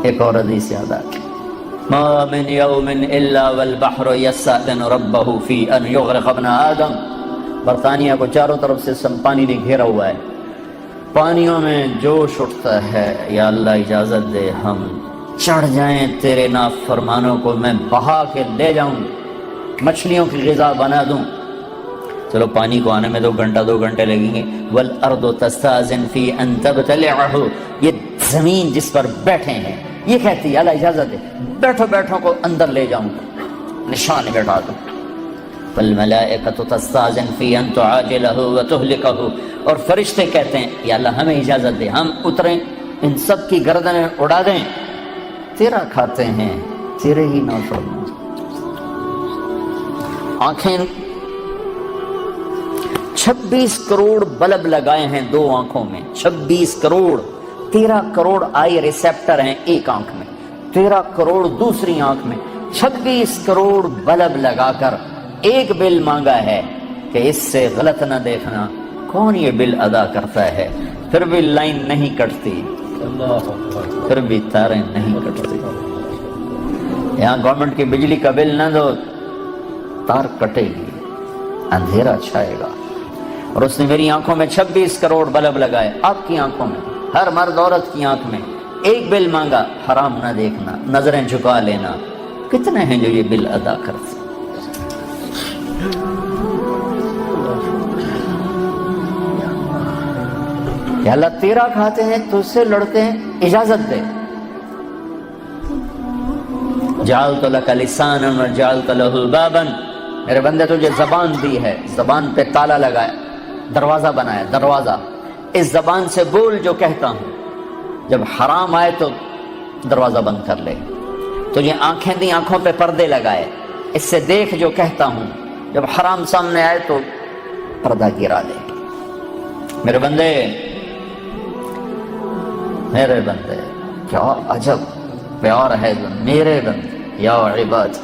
ایک اور حدیث یاد آ گئی، ما من یوم الا والبحر یستأذن ربہ فی ان یغرق ابن آدم. برطانیہ کو چاروں طرف سے پانی نے گھیرا ہوا ہے. پانیوں میں جوش اٹھتا ہے، یا اللہ اجازت دے ہم چڑھ جائیں تیرے نافرمانوں کو میں بہا کے لے جاؤں، مچھلیوں کی غذا بنا دوں. چلو پانی کو آنے میں 2 گھنٹے لگیں گے. والارض تستاذن فی ان تبتلعہ، یہ زمین جس پر بیٹھے ہیں یہ کہتی ہے اللہ اجازت دے بیٹھو بیٹھو کو اندر لے جاؤں گا، نشان بیٹھا دوں. والملائکۃ تستاذن فی ان تعاجلہ وتہلکہ، اور فرشتے کہتے ہیں یا اللہ ہمیں اجازت دے ہم اتریں ان سب کی گردنیں اڑا دیں، تیرا کھاتے ہیں تیرے ہی نافرمان. آنکھیں 26 کروڑ بلب لگائے ہیں 2 آنکھوں میں، 26 کروڑ. 13 کروڑ آئی ریسیپٹر ہیں ایک آنکھ میں، 13 کروڑ دوسری آنکھ میں. 26 کروڑ بلب لگا کر ایک بل مانگا ہے کہ اس سے غلط نہ دیکھنا. کون یہ بل ادا کرتا ہے؟ پھر بھی لائن نہیں کٹتی، پھر بھی تاریں نہیں کٹتی. یہاں گورنمنٹ کی بجلی کا بل نہ دو، تار کٹے گی، اندھیرا چھائے گا. اور اس نے میری آنکھوں میں 26 کروڑ بلب لگائے، آپ کی آنکھوں میں، ہر مرد عورت کی آنکھ میں. ایک بل مانگا، حرام نہ دیکھنا، نظریں جھکا لینا. کتنے ہیں جو یہ بل ادا کرتے؟ کہ اللہ تیرا کھاتے ہیں تو اس سے لڑتے ہیں، اجازت دے. جعلت لک لسانا وجعلت له بابا، میرے بندے تجھے زبان دی ہے، زبان پہ تالا لگایا، دروازہ بنایا، دروازہ. اس زبان سے بول جو کہتا ہوں، جب حرام آئے تو دروازہ بند کر لے. تجھے آنکھیں دی، آنکھوں پہ پردے لگائے، اس سے دیکھ جو کہتا ہوں، جب حرام سامنے آئے تو پردہ گرا لے. میرے بندے، میرے بندے، کیا عجب پیار ہے میرے بندے. یا عباد،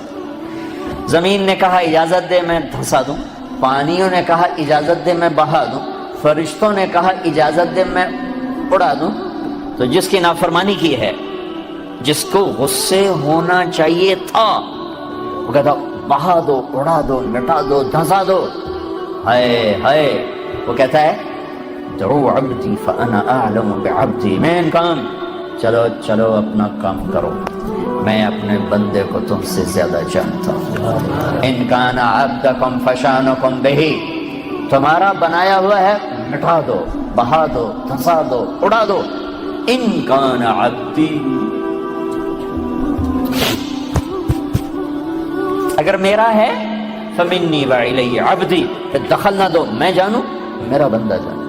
زمین نے کہا اجازت دے میں دھسا دوں، پانیوں نے کہا اجازت دے میں بہا دوں، فرشتوں نے کہا اجازت دے میں اڑا دوں. تو جس کی نافرمانی کی ہے، جس کو غصے ہونا چاہیے تھا، وہ کہتا بہا دو، اڑا دو، مٹا دو، دھسا دو. ہائے ہائے، وہ کہتا ہے دعو عبدی فانا اعلم بعبدی، مین کام، چلو چلو اپنا کام کرو، میں اپنے بندے کو تم سے زیادہ جانتا ہوں. ان کان عبدکم فشانکم بہ، تمہارا بنایا ہوا ہے مٹا دو، بہا دو، دھسا دو، اڑا دو. ان کان عبدی، اگر میرا ہے فمنی والی عبدی، پھر دخل نہ دو، میں جانوں میرا بندہ جانے.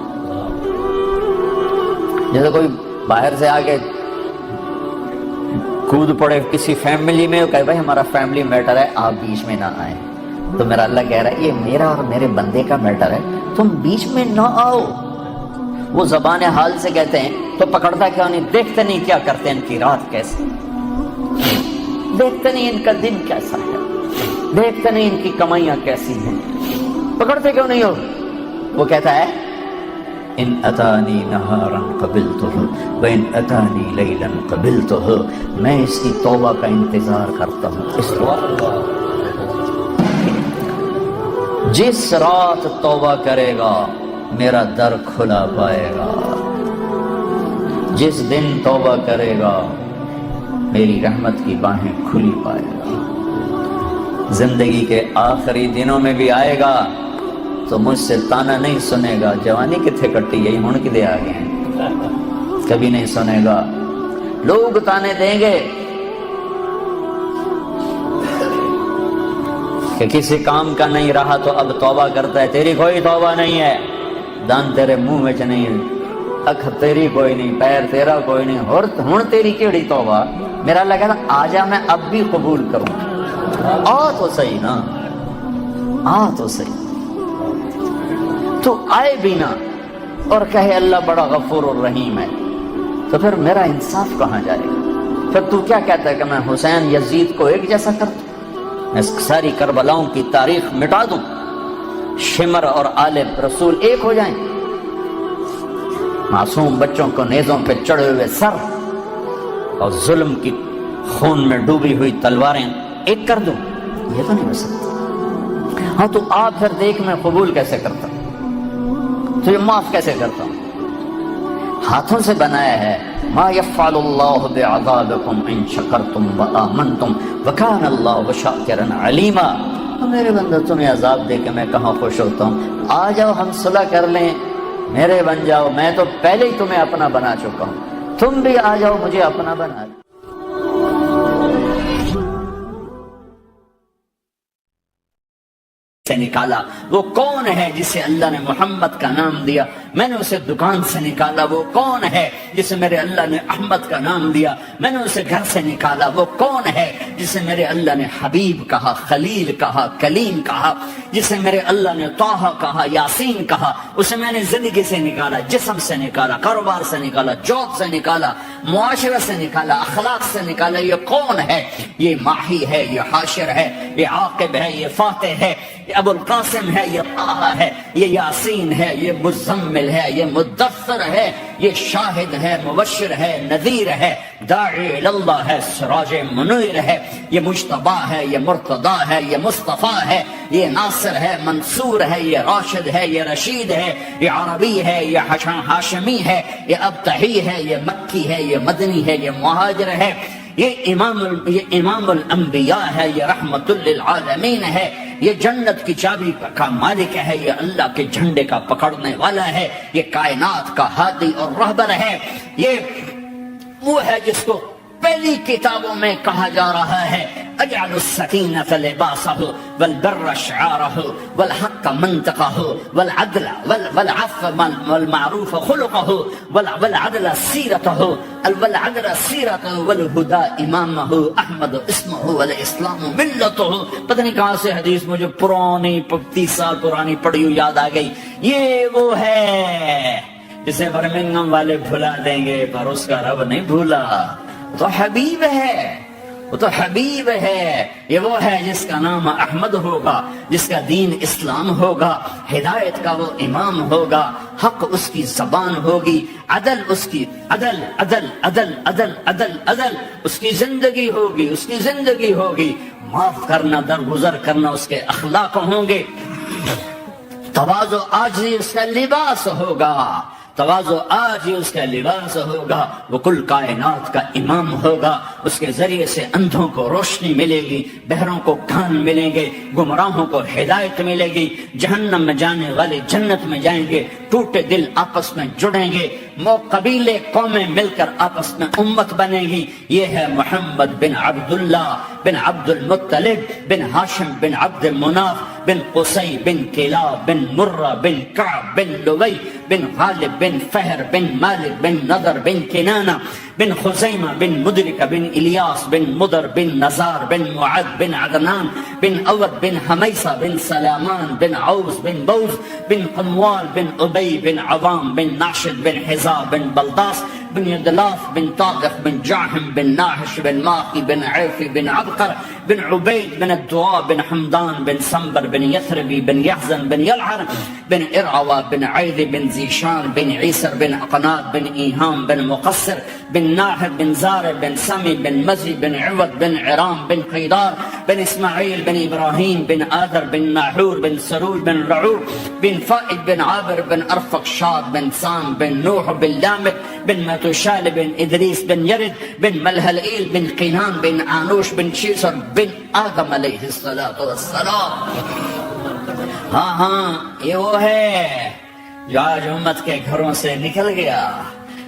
جیسے کوئی باہر سے آگے کود پڑے کسی فیملی میں، کہے بھائی ہمارا فیملی میٹر ہے، آپ بیچ میں نہ آئیں. تو میرا اللہ کہہ رہا ہے یہ میرا اور میرے بندے کا میٹر ہے، تم بیچ میں نہ آؤ. وہ زبان حال سے کہتے ہیں تو پکڑتا کیوں نہیں؟ دیکھتے نہیں کیا کرتے ہیں، ان کی رات کیسی، دیکھتے نہیں ان کا دن کیسا ہے، دیکھتے نہیں ان کی کمائیاں کیسی ہیں، پکڑتے کیوں نہیں ہو؟ وہ کہتا ہے ان اتانی نہارا قبلتہ وان اتانی لیلا قبلتہ، میں اس کی توبہ کا انتظار کرتا ہوں. اس وقت جس رات توبہ کرے گا میرا در کھلا پائے گا، جس دن توبہ کرے گا میری رحمت کی باہیں کھلی پائے گا. زندگی کے آخری دنوں میں بھی آئے گا تو مجھ سے تانا نہیں سنے گا، جوانی کتنے کٹی گئی ہن کدے آ گئے ہیں، کبھی نہیں سنے گا. لوگ تانے دیں گے کہ کسی کام کا نہیں رہا تو اب توبہ کرتا ہے، تیری کوئی توبہ نہیں ہے، دان تیرے منہ میں نہیں، اکھ تیری کوئی نہیں، پیر تیرا کوئی نہیں، ہن تیری کیڑی توبہ. میرا اللہ کہتا آ جا میں اب بھی قبول کروں، آ تو صحیح نا، آ تو صحیح. تو آئے بھی نہ اور کہے اللہ بڑا غفور الرحیم ہے، تو پھر میرا انصاف کہاں جائے گا؟ پھر تو کیا کہتا ہے کہ میں حسین یزید کو ایک جیسا کر دوں، میں ساری کربلاؤں کی تاریخ مٹا دوں، شمر اور آل رسول ایک ہو جائیں، معصوم بچوں کو نیزوں پہ چڑھے ہوئے سر اور ظلم کی خون میں ڈوبی ہوئی تلواریں ایک کر دوں؟ یہ تو نہیں ہو سکتا. ہاں تو آپ پھر دیکھ میں قبول کیسے کرتا ہوں، تو یہ معاف کیسے کرتا ہوں. ہاتھوں سے بنایا ہے ما يفعل الله بعذابكم ان شكرتم وآمنتم وكان الله شاكرا عليما. تو میرے بندو تمہیں عذاب دے کے میں کہاں خوش ہوتا ہوں؟ آ جاؤ ہم صلح کر لیں، میرے بن جاؤ، میں تو پہلے ہی تمہیں اپنا بنا چکا ہوں، تم بھی آ جاؤ مجھے اپنا بنا لو. سے نکالا، وہ کون ہے جسے اللہ نے محمد کا نام دیا؟ میں نے اسے دکان سے نکالا. وہ کون ہے جسے میرے اللہ نے احمد کا نام دیا؟ میں نے اسے گھر سے نکالا. وہ کون ہے جسے میرے اللہ نے حبیب کہا، خلیل کہا، کلیم کہا، جسے میرے اللہ نے طٰہٰ کہا، یاسین کہا؟ اسے میں نے زندگی سے نکالا، جسم سے نکالا، کاروبار سے نکالا، جاب سے نکالا، معاشرہ سے نکالا، اخلاق سے نکالا. یہ کون ہے؟ یہ ماہی ہے، یہ حاشر ہے، یہ عاقب ہے، یہ فاتح ہے، یہ ابو القاسم ہے، یہ طٰہٰ ہے، یہ یاسین ہے، یہ مزمل ہے، یہ مدثر ہے، یہ شاہد ہے، مبشر ہے، نذیر ہے، داعی اللہ ہے، سراج منیر ہے، یہ مجتبیٰ ہے، یہ مرتضیٰ ہے، یہ مصطفیٰ ہے، یہ ناصر ہے، منصور ہے، یہ راشد ہے، یہ رشید ہے، یہ عربی ہے، یہ ہاشمی ہے، یہ ابتحی ہے، یہ مکی ہے، یہ مدنی ہے، یہ مہاجر ہے، یہ امام الانبیاء ہے، یہ رحمت للعالمین ہے، یہ جنت کی چابی کا مالک ہے، یہ اللہ کے جھنڈے کا پکڑنے والا ہے، یہ کائنات کا ہادی اور رہبر ہے. یہ وہ ہے جس کو پہلی کتابوں میں کہا جا رہا ہے اجعل السکینۃ لباسہ والبر شعارہ والحق منطقہ والعدل والعفو والمعروف خلقہ والعدل سیرتہ والہدى امامہ احمد اسمہ والاسلام ملتہ. پتہ نہیں کہاں سے حدیث مجھے پرانی 30 سال پرانی پڑھی ہوئی یاد آ گئی. یہ وہ ہے جسے برمنگم والے بھلا دیں گے پر اس کا رب نہیں بھولا. تو حبیب ہے، وہ تو حبیب ہے. یہ وہ ہے جس کا نام احمد ہوگا، جس کا دین اسلام ہوگا، ہدایت کا وہ امام ہوگا، حق اس کی زبان ہوگی، عدل اس کی عدل عدل عدل عدل عدل عدل اس کی زندگی ہوگی، اس کی زندگی ہوگی. معاف کرنا، درگزر کرنا اس کے اخلاق ہوں گے. تواضع عاجزی اس کا لباس ہوگا، تواضع آج ہی اس کا لباس ہوگا. وہ کل کائنات کا امام ہوگا. اس کے ذریعے سے اندھوں کو روشنی ملے گی، بہروں کو کان ملیں گے، گمراہوں کو ہدایت ملے گی، جہنم میں جانے والے جنت میں جائیں گے، ٹوٹے دل آپس میں جڑیں گے، قبیلے قومیں مل کر آپس میں امت بنے گی. یہ ہے محمد بن عبداللہ بن عبد المطلب بن ہاشم بن عبد مناف بن قصی بن کلاب بن مرہ بن کعب بن لوی بن غالب بن فہر بن مالک بن نضر بن کنانہ بن خزیمہ بن مدرکہ بن الیاس بن مدر بن نزار بن معد بن عدنان بن اود بن حمیسہ بن سلامان بن عوس بن بوز بن قموال بن ابی بن عوام بن ناشد بن حزا بن بلداس بن يدلاف بن طاقف بن جاحم بن ناحش بن ماقي بن عيفي بن عبقر بن عبيد بن الدواء بن حمدان بن سنبر بن يثربي بن يحزن بن يلعر بن إرعوى بن عيذ بن زيشان بن عيسر بن أقناد بن إيهام بن مقصر بن ناهد بن زارب بن سمي بن مزي بن عوض بن عرام بن قيدار بن إسماعيل بن إبراهيم بن آذر بن ناحور بن سروج بن رعور بن فائد بن عابر بن أرفق شاد بن سام بن نوح بن لامك بن متوشال بن إدريس بن يرد بن ملهلئيل بن قينان بن آنوش بن شيسر بن آدم عليه الصلاة والسلام. ہاں یہ وہ ہے جو آج امت کے گھروں سے نکل گیا.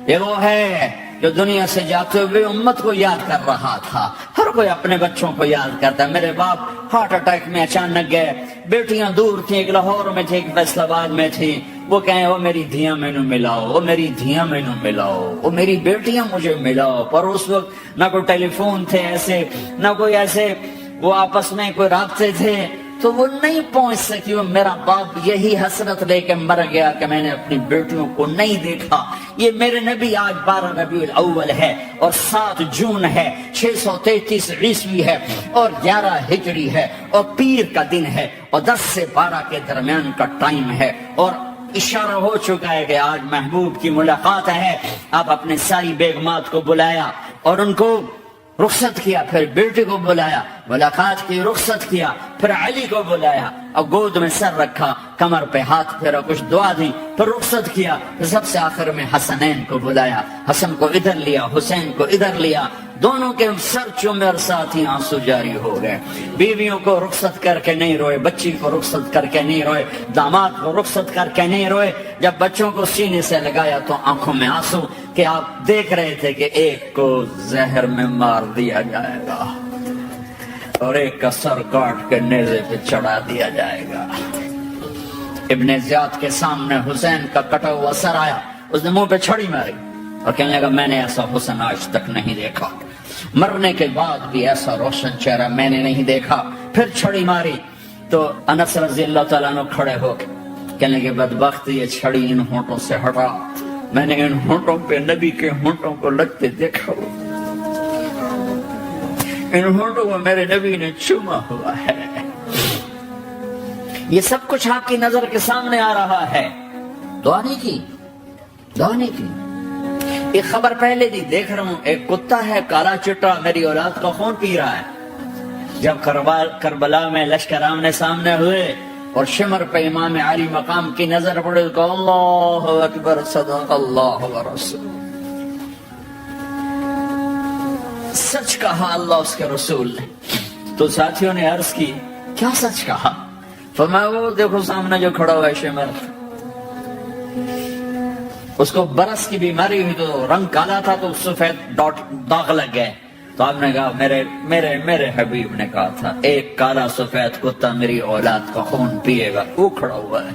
یہ وہ ہے جو دنیا سے جاتے ہوئے امت کو یاد کر رہا تھا. ہر کوئی اپنے بچوں کو یاد کرتا ہے. میرے باپ ہارٹ اٹیک میں اچانک گئے. بیٹیاں دور تھیں، ایک لاہور میں تھی، ایک فیصل آباد میں تھی. وہ کہیں وہ میری دھیاں مینو ملاؤ، وہ میری دھیاں مینو ملاؤ، وہ میری بیٹیاں مجھے ملاؤ. پر اس وقت نہ کوئی ٹیلی فون تھے ایسے، نہ کوئی ایسے وہ آپس میں کوئی رابطے تھے، تو وہ نہیں پہنچ سکی. وہ میرا باپ یہی حسرت لے کے مر گیا کہ میں نے اپنی بیٹیوں کو نہیں دیکھا. یہ میرے نبی آج 12 ربیع الاول ہے اور 7 جون ہے، 633 عیسوی ہے اور 11 ہجری ہے اور پیر کا دن ہے اور 10 سے 12 کے درمیان کا ٹائم ہے. اور اشارہ ہو چکا ہے کہ آج محبوب کی ملاقات ہے. آپ اپنے ساری بیگمات کو بلایا اور ان کو رخصت کیا، پھر بیٹے کو بلایا، ملاقات کی، رخصت کیا، پھر علی کو بلایا اور گود میں سر رکھا، کمر پہ ہاتھ پھیرا، کچھ دعا دی، پھر رخصت کیا، پھر سب سے آخر میں حسنین کو بلایا، حسن کو ادھر لیا، حسین کو ادھر لیا، دونوں کے سر چومے اور ساتھ ہی آنسو جاری ہو گئے۔ بیویوں کو رخصت کر کے نہیں روئے، بچی کو رخصت کر کے نہیں روئے، داماد کو رخصت کر کے نہیں روئے، جب بچوں کو سینے سے لگایا تو آنکھوں میں آنسو، کہ آپ دیکھ رہے تھے کہ ایک کو زہر میں مار دیا جائے گا اور ایک کا سر کاٹ کے نیزے پہ چڑھا دیا جائے گا۔ ابن زیاد کے سامنے حسین کا کٹا ہوا سر آیا، اس نے منہ پہ چھڑی ماری اور کہنے لگا میں نے ایسا حسن آج تک نہیں دیکھا، مرنے کے بعد بھی ایسا روشن چہرہ میں نے نہیں دیکھا۔ پھر چھڑی ماری تو انس رضی اللہ تعالیٰ عنہ کھڑے ہو کے کہنے لگے بدبخت یہ چھڑی ان ہونٹوں سے ہٹا، میں نے ان ہونٹوں پہ نبی کے ہونٹوں کو لگتے دیکھا، ان ہونٹوں کو میرے نبی نے چوما ہوا ہے۔ یہ سب کچھ آپ کی نظر کے سامنے آ رہا ہے، دعا نہیں کی، دعا نہیں کی۔ ایک خبر پہلے دی دیکھ رہا ہوں، ایک کتا ہے کالا چٹا میری اولاد کا خون پی رہا ہے۔ جب کربلا میں لشکر آمنے سامنے ہوئے اور شمر پہ امام علی مقام کی نظر پڑے تو اللہ اکبر صدق اللہ ورسول، سچ کہا اللہ اس کے رسول نے۔ تو ساتھیوں نے عرض کی کیا سچ کہا؟ فرمایا وہ دیکھو سامنے جو کھڑا ہوا ہے شمر، اس کو برس کی بیماری ہوئی تو رنگ کالا تھا تو سفید داغ لگ گئے، تو آپ نے کہا میرے حبیب نے کہا تھا ایک کالا سفید کتا میری اولاد کا خون پیے گا، وہ کھڑا ہوا ہے۔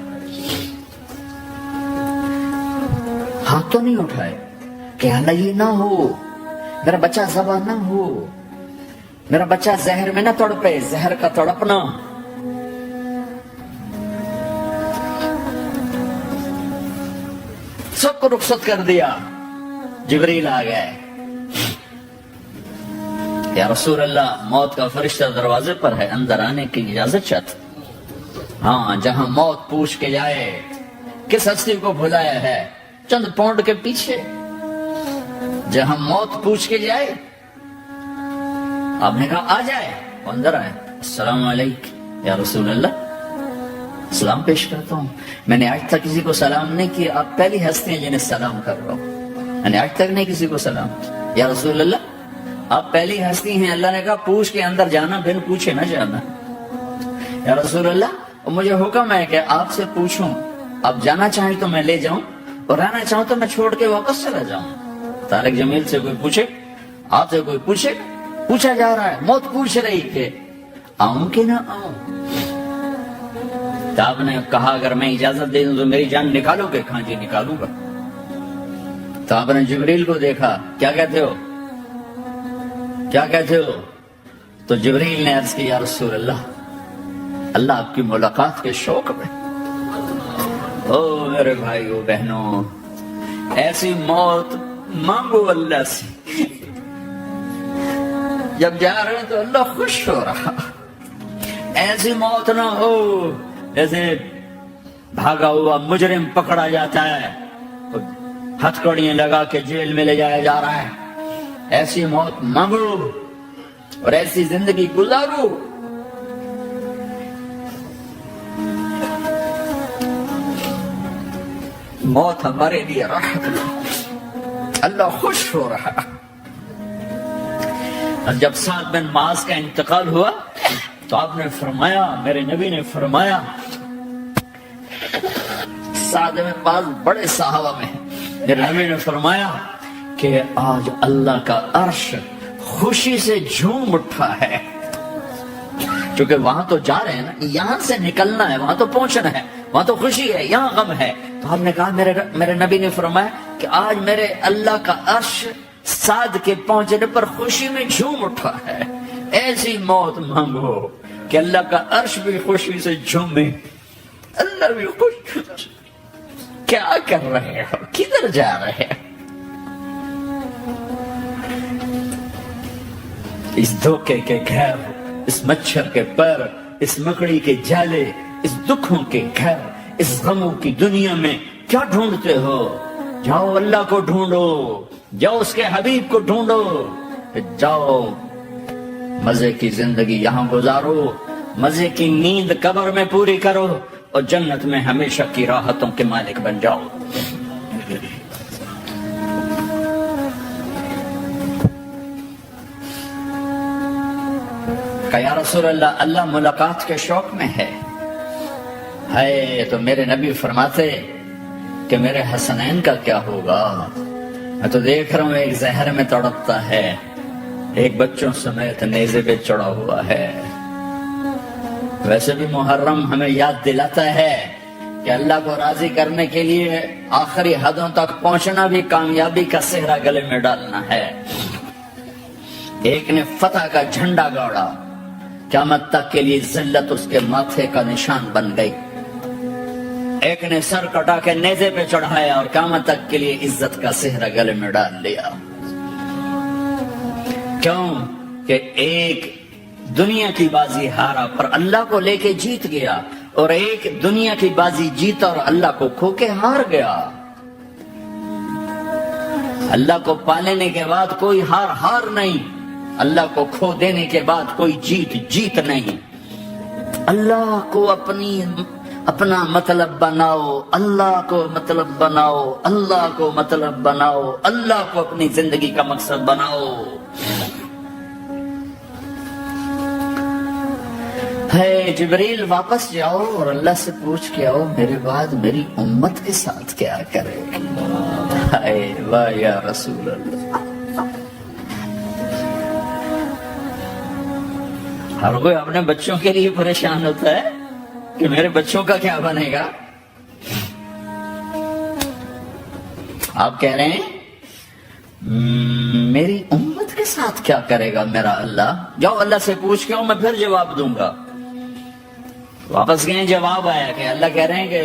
ہاتھ تو نہیں اٹھائے کہ اللہ یہ نہ ہو، میرا بچہ ذبح نہ ہو، میرا بچہ زہر میں نہ تڑپے، زہر کا تڑپنا۔ سب کو رخصت کر دیا، جبریل آ گئے، یا رسول اللہ موت کا فرشتہ دروازے پر ہے، اندر آنے کی اجازت چاہتا۔ ہاں جہاں موت پوچھ کے جائے کس ہستی کو بھلایا ہے، چند پونڈ کے پیچھے، جہاں موت پوچھ کے جائے۔ آپ نے کہا آ جائے، وہ اندر آئے، السلام علیکم یا رسول اللہ، سلام پیش کرتا ہوں، میں نے آج تک کسی کو سلام نہیں کیا، آپ پہلی ہستی ہیں جنہیں سلام کر رہا ہوں، میں نے آج تک نہیں کسی کو سلام کیا، یا رسول اللہ آپ پہلی ہستی ہیں۔ اللہ نے کہا پوچھ کے اندر جانا، بن پوچھے نہ جانا۔ یا رسول اللہ مجھے حکم ہے کہ آپ سے پوچھوں، آپ جانا چاہیں تو میں لے جاؤں اور رہنا چاہوں تو میں چھوڑ کے واپس چلا جاؤں۔ طارق جمیل سے کوئی پوچھے، آپ سے کوئی پوچھے، پوچھا جا رہا ہے، موت پوچھ رہی کہ آؤں کہ نہ آؤں۔ تو آپ نے کہا اگر میں اجازت دے دوں تو میری جان نکالو گے؟ کہاں جی نکالوں گا۔ تو آپ نے جبریل کو دیکھا، کیا کہتے ہو، کیا کہتے ہو؟ تو جبریل نے عرض کی یا رسول اللہ، اللہ آپ کی ملاقات کے شوق میں۔ او میرے بھائیو بہنوں، ایسی موت مانگو اللہ سے، جب جا رہے ہیں تو اللہ خوش ہو رہا۔ ایسی موت نہ ہو جیسے بھاگا ہوا مجرم پکڑا جاتا ہے، ہتھکڑیاں لگا کے جیل میں لے جایا جا رہا ہے۔ ایسی موت مانگو اور ایسی زندگی گزارو۔ موت ہمارے لیے راحت ہے، اللہ خوش ہو رہا۔ اور جب سعد بن معاذ کا انتقال ہوا تو آپ نے فرمایا، میرے نبی نے فرمایا، سعد بن معاذ بڑے صحابہ میں ہیں، میرے نبی نے فرمایا کہ آج اللہ کا عرش خوشی سے جھوم اٹھا ہے، کیونکہ وہاں تو جا رہے ہیں نا، یہاں سے نکلنا ہے، وہاں تو پہنچنا ہے، وہاں تو خوشی ہے، یہاں غم ہے۔ تو ہم نے کہا، میرے نبی نے فرمایا کہ آج میرے اللہ کا عرش سعد کے پہنچنے پر خوشی میں جھوم اٹھا ہے۔ ایسی موت مانگو کہ اللہ کا عرش بھی خوشی سے جھومے، اللہ بھی خوش۔ کیا کر رہے ہو، کدھر جا رہے ہیں؟ اس دھوکے کے گھر، اس مچھر کے پر، اس مکڑی کے جالے، اس دکھوں کے گھر، اس غموں کی دنیا میں کیا ڈھونڈتے ہو؟ جاؤ اللہ کو ڈھونڈو، جاؤ اس کے حبیب کو ڈھونڈو، کہ جاؤ مزے کی زندگی یہاں گزارو، مزے کی نیند قبر میں پوری کرو اور جنت میں ہمیشہ کی راحتوں کے مالک بن جاؤ۔ کہ یا رسول اللہ، اللہ ملاقات کے شوق میں ہے۔ تو میرے نبی فرماتے کہ میرے حسنین کا کیا ہوگا؟ میں تو دیکھ رہا ہوں ایک زہر میں تڑپتا ہے، ایک بچوں سمیت نیزے پہ چڑھا ہوا ہے۔ ویسے بھی محرم ہمیں یاد دلاتا ہے کہ اللہ کو راضی کرنے کے لیے آخری حدوں تک پہنچنا بھی کامیابی کا صحرا گلے میں ڈالنا ہے۔ ایک نے فتح کا جھنڈا گاڑا، قیامت تک کے لیے ذلت اس کے ماتھے کا نشان بن گئی۔ ایک نے سر کٹا کے نیزے پہ چڑھایا اور قیامت تک کے لیے عزت کا صحرا گلے میں ڈال لیا۔ کیوں کہ ایک دنیا کی بازی ہارا پر اللہ کو لے کے جیت گیا، اور ایک دنیا کی بازی جیتا اور اللہ کو کھو کے ہار گیا۔ اللہ کو پانے کے بعد کوئی ہار نہیں، اللہ کو کھو دینے کے بعد کوئی جیت نہیں۔ اللہ کو اپنا مطلب بناؤ، اللہ کو مطلب بناؤ، اللہ کو مطلب بناؤ، اللہ کو اپنی زندگی کا مقصد بناؤ۔ جبریل واپس جاؤ اور اللہ سے پوچھ کے آؤ میرے بعد میری امت کے ساتھ کیا کرے۔ واہ یا رسول اللہ۔ ہر کوئی اپنے بچوں کے لیے پریشان ہوتا ہے کہ میرے بچوں کا کیا بنے گا۔ آپ کہہ رہے ہیں میری امت کے ساتھ کیا کرے گا میرا اللہ؟ جاؤ اللہ سے پوچھ کے آؤ، میں پھر جواب دوں گا۔ واپس گئے، جواب آیا کہ اللہ کہہ رہے ہیں کہ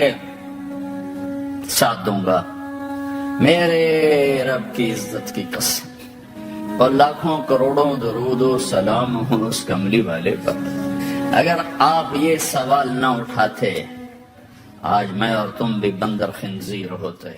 ساتھ دوں گا۔ میرے رب کی عزت کی قسم، اور لاکھوں کروڑوں درود و سلام ہوں اس کملی والے پر، اگر آپ یہ سوال نہ اٹھاتے آج میں اور تم بھی بندر خنزیر ہوتے۔